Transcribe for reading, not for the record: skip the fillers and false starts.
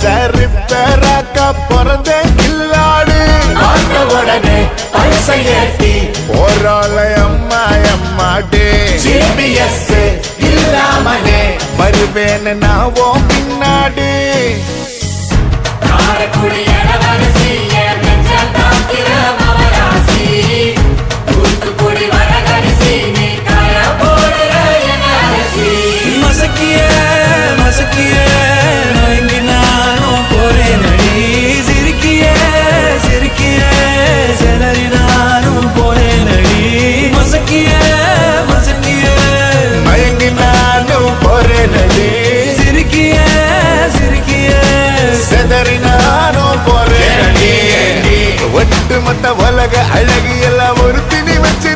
சரித்தராக்க பிறந்த கில்லாடு உடனே பல்சை ஏத்தி போராள அம்மா அம்மாடே ஜிபிஎஸ் இல்லாமலே வருவேன்னு நான் ஓ பின்னாடி காரக்குடி இளவரசி என் நெஞ்சம் தாக்கிற மவராசி தூத்துக்குடி வரகரிசி நீ காய போடுற என் அரசி மசக்கிய மசக்கிய மயங்கி நானும் போறேன் அடி சிரிக்கிய சிரிக்கிய செலறி நானும் போறேன் அடி மசக்கிய மசக்கிய மயங்கி நானும் போறேனடி சிரிக்கிய சிரிக்கிய செதறி நானும் போறேனடி ஒட்டுமொத்த உலக அழகு எல்லாம் ஒரு திணி வச்சு